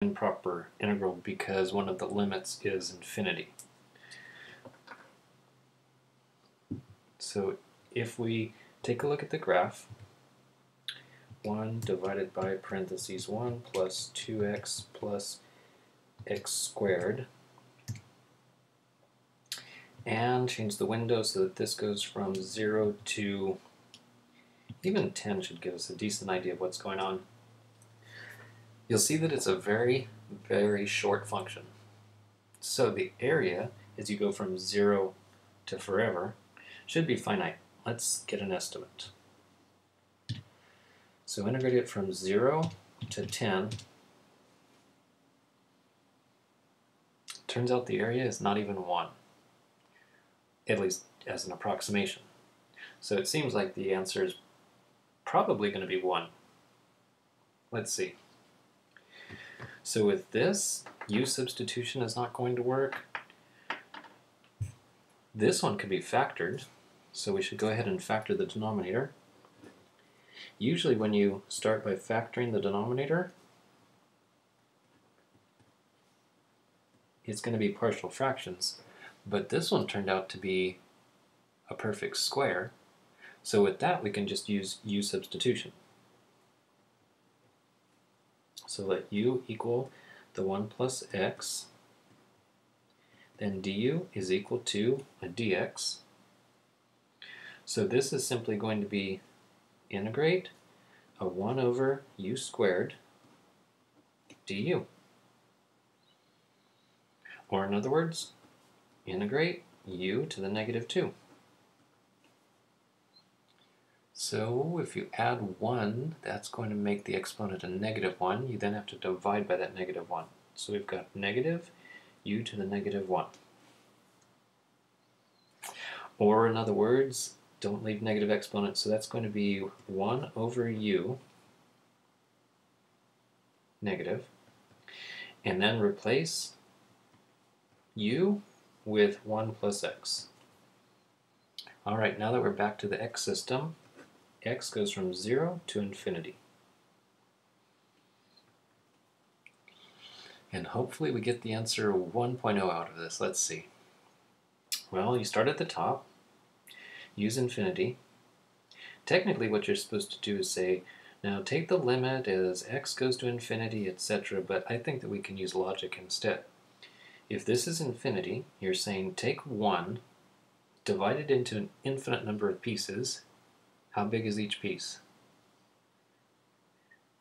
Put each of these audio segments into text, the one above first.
improper integral because one of the limits is infinity. So if we take a look at the graph, 1 divided by parentheses 1 plus 2x plus x squared, and change the window so that this goes from 0 to even 10 should give us a decent idea of what's going on. You'll see that it's a very, very short function. So the area, as you go from 0 to forever, should be finite. Let's get an estimate. So integrate it from 0 to 10. Turns out the area is not even 1, at least as an approximation. So it seems like the answer is probably going to be 1. Let's see. So with this, u substitution is not going to work. This one could be factored, so we should go ahead and factor the denominator. Usually when you start by factoring the denominator, it's going to be partial fractions, but this one turned out to be a perfect square, so with that we can just use u substitution. So let u equal the 1 plus x, then du is equal to a dx. So this is simply going to be integrate a 1 over u squared du. Or in other words, integrate u to the negative 2. So if you add 1, that's going to make the exponent a negative 1. You then have to divide by that negative 1. So we've got negative u to the negative 1. Or in other words, don't leave negative exponents, so that's going to be 1 over u negative, and then replace u with 1 plus x. Alright, now that we're back to the x system, x goes from 0 to infinity. And hopefully we get the answer 1.0 out of this. Let's see. Well, you start at the top, use infinity. Technically what you're supposed to do is say, now take the limit as x goes to infinity, etc., but I think that we can use logic instead. If this is infinity, you're saying take 1, divide it into an infinite number of pieces. How big is each piece?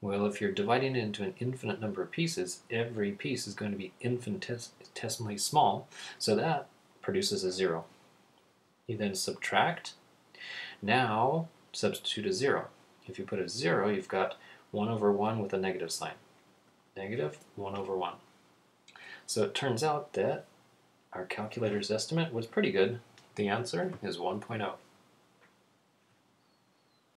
Well, if you're dividing it into an infinite number of pieces, every piece is going to be infinitesimally small, so that produces a 0. You then subtract. Now substitute a 0. If you put a 0, you've got 1 over 1 with a negative sign. Negative 1 over 1. So it turns out that our calculator's estimate was pretty good. The answer is 1.0.